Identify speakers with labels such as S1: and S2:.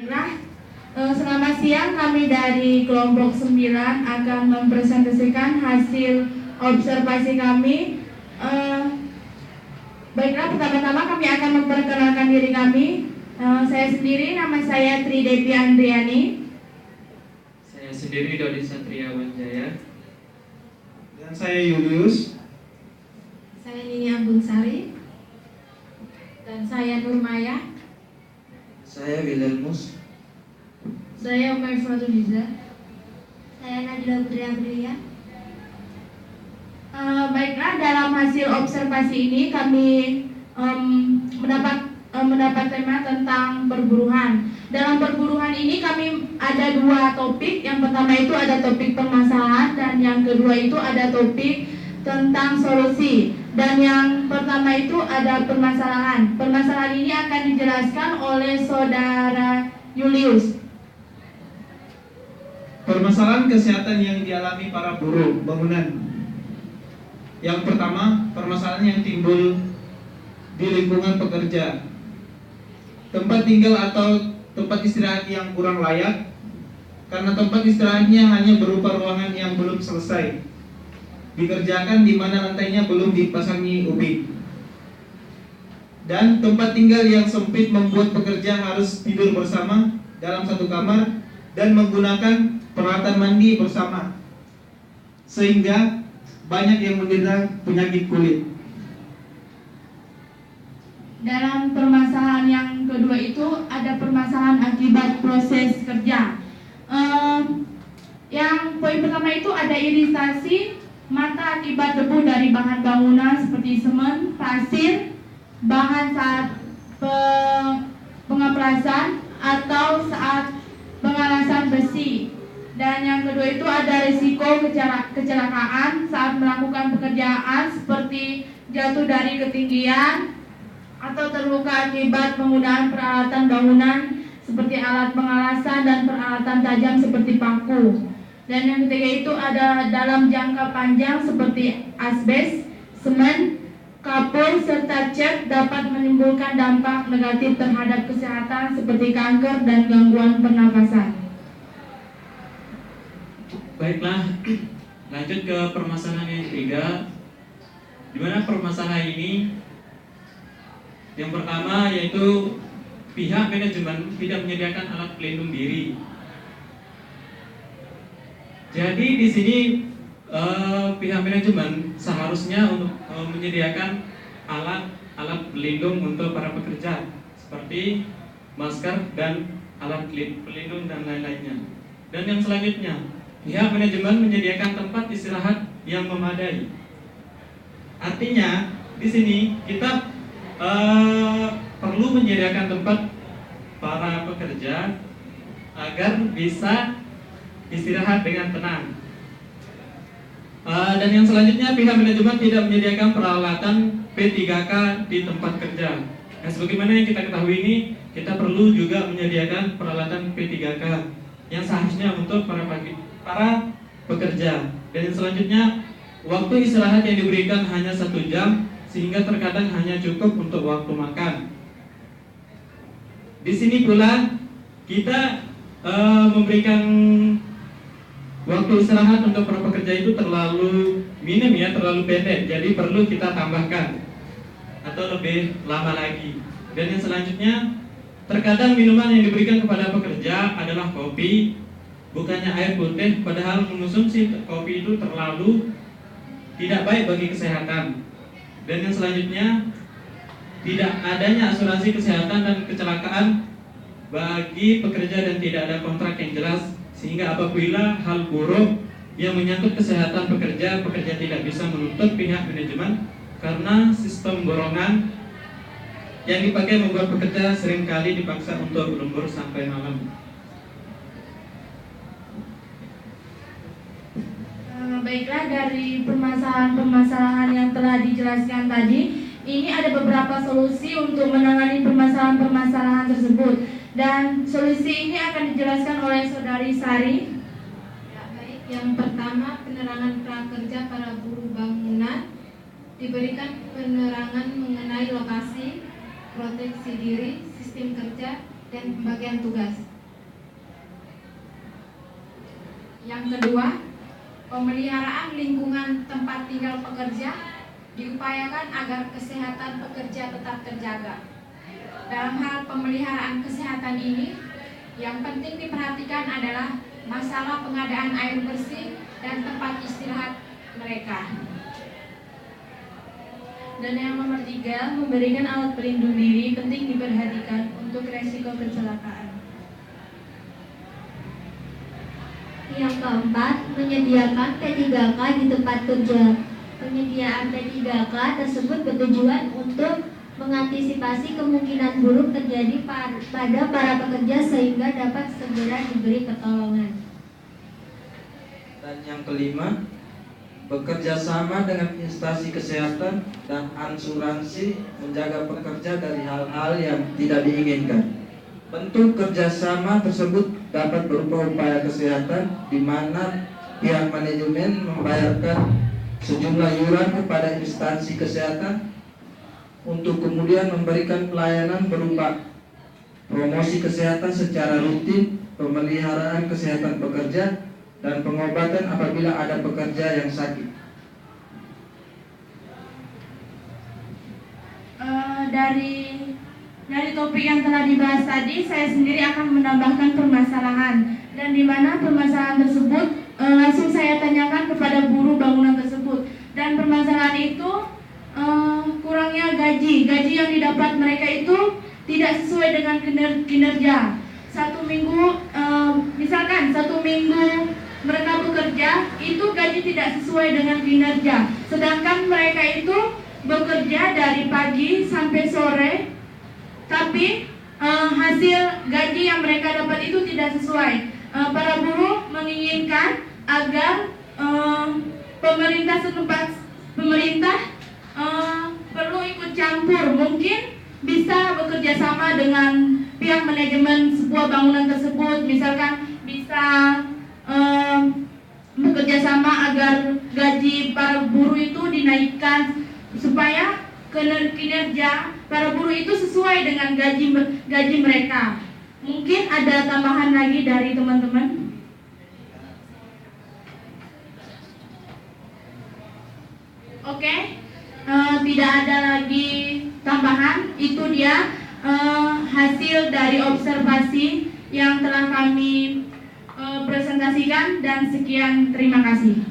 S1: Baiklah, selamat siang. Kami dari kelompok 9 akan mempresentasikan hasil observasi kami. Baiklah, pertama-tama kami akan memperkenalkan diri kami. Saya sendiri, nama saya Tri Devi Andriani.
S2: Saya sendiri Dodi Satria Wanjaya.
S3: Dan saya Julius.
S4: Saya Nini Ambung Sari. Dan saya Nurmaya.
S5: Saya Wilhelmus.
S4: Saya Umar Faduniza.
S6: Saya Najla Putri Aprilia.
S1: Baiklah, dalam hasil observasi ini kami mendapat tema tentang perburuhan. Dalam perburuhan ini kami ada dua topik. Yang pertama itu ada topik permasalahan, dan yang kedua itu ada topik tentang solusi. Dan yang pertama itu ada permasalahan. Permasalahan ini akan dijelaskan oleh saudara Julius.
S3: Permasalahan kesehatan yang dialami para buruh bangunan. Yang pertama, permasalahan yang timbul di lingkungan pekerja. Tempat tinggal atau tempat istirahat yang kurang layak, karena tempat istirahatnya hanya berupa ruangan yang belum selesai dikerjakan, di mana lantainya belum dipasangi ubin. Dan tempat tinggal yang sempit membuat pekerja harus tidur bersama dalam satu kamar dan menggunakan peralatan mandi bersama, sehingga banyak yang menderita penyakit kulit.
S1: Dalam permasalahan yang kedua itu ada permasalahan akibat proses kerja. Yang poin pertama itu ada iritasi mata akibat debu dari bahan bangunan seperti semen, pasir, bahan saat pengaplasan atau saat pengalasan besi. Dan yang kedua itu ada risiko kecelakaan saat melakukan pekerjaan seperti jatuh dari ketinggian atau terluka akibat penggunaan peralatan bangunan seperti alat pengalasan dan peralatan tajam seperti paku. Dan yang ketiga itu ada dalam jangka panjang seperti asbes, semen, kapur, serta cat dapat menimbulkan dampak negatif terhadap kesehatan seperti kanker dan gangguan pernapasan.
S2: Baiklah, lanjut ke permasalahan yang ketiga, di mana permasalahan ini yang pertama yaitu pihak manajemen tidak menyediakan alat pelindung diri. Jadi di sini pihak manajemen seharusnya untuk menyediakan alat pelindung untuk para pekerja seperti masker dan alat pelindung dan lain-lainnya. Dan yang selanjutnya, pihak manajemen menyediakan tempat istirahat yang memadai. Artinya di sini kita perlu menyediakan tempat para pekerja agar bisa istirahat dengan tenang. Dan yang selanjutnya, pihak manajemen tidak menyediakan peralatan P3K di tempat kerja. Nah, sebagaimana yang kita ketahui ini, kita perlu juga menyediakan peralatan P3K yang seharusnya untuk para pekerja. Dan yang selanjutnya, waktu istirahat yang diberikan hanya 1 jam, sehingga terkadang hanya cukup untuk waktu makan. Di sini pula kita memberikan waktu istirahat untuk para pekerja itu terlalu minim ya, terlalu pendek. Jadi perlu kita tambahkan atau lebih lama lagi. Dan yang selanjutnya, terkadang minuman yang diberikan kepada pekerja adalah kopi, bukannya air putih, padahal mengonsumsi kopi itu terlalu tidak baik bagi kesehatan. Dan yang selanjutnya, tidak adanya asuransi kesehatan dan kecelakaan bagi pekerja dan tidak ada kontrak yang jelas, sehingga apabila hal buruk yang menyangkut kesehatan pekerja tidak bisa menuntut pihak manajemen karena sistem borongan yang dipakai membuat pekerja seringkali dipaksa untuk lembur sampai malam.
S1: Baiklah, dari permasalahan-permasalahan yang telah dijelaskan tadi, ini ada beberapa solusi untuk menangani permasalahan-permasalahan tersebut. Dan solusi ini akan dijelaskan oleh Saudari Sari.
S4: Ya, baik. Yang pertama, penerangan prakerja para buruh bangunan. Diberikan penerangan mengenai lokasi, proteksi diri, sistem kerja, dan pembagian tugas. Yang kedua, pemeliharaan lingkungan tempat tinggal pekerja diupayakan agar kesehatan pekerja tetap terjaga. Dalam hal pemeliharaan kesehatan ini, yang penting diperhatikan adalah masalah pengadaan air bersih dan tempat istirahat mereka.
S1: Dan yang nomor 3, memberikan alat pelindung diri penting diperhatikan untuk resiko kecelakaan.
S6: Yang keempat, menyediakan P3K di tempat kerja. Penyediaan P3K tersebut bertujuan untuk mengantisipasi kemungkinan buruk terjadi pada para pekerja sehingga dapat segera diberi pertolongan.
S5: Dan yang kelima, bekerja sama dengan instansi kesehatan dan asuransi menjaga pekerja dari hal-hal yang tidak diinginkan. Bentuk kerjasama tersebut dapat berupa upaya kesehatan di mana pihak manajemen membayarkan sejumlah iuran kepada instansi kesehatan untuk kemudian memberikan pelayanan berupa promosi kesehatan secara rutin, pemeliharaan kesehatan pekerja, dan pengobatan apabila ada pekerja yang sakit.
S1: Dari topik yang telah dibahas tadi, saya sendiri akan menambahkan permasalahan, dan di mana permasalahan tersebut langsung saya tanyakan kepada buruh bangunan tersebut. Dan permasalahan itu kurangnya gaji yang didapat mereka itu tidak sesuai dengan kinerja. Misalkan satu minggu mereka bekerja, itu gaji tidak sesuai dengan kinerja. Sedangkan mereka itu bekerja dari pagi sampai sore, tapi hasil gaji yang mereka dapat itu tidak sesuai. Para buruh menginginkan agar pemerintah perlu ikut campur, mungkin bisa bekerja sama dengan pihak manajemen sebuah bangunan tersebut, misalkan bisa bekerja sama agar gaji para buruh itu dinaikkan supaya kinerja para buruh itu sesuai dengan gaji mereka. Mungkin ada tambahan lagi dari teman-teman? Oke, tidak ada lagi tambahan. Itu dia hasil dari observasi yang telah kami presentasikan, dan sekian, terima kasih.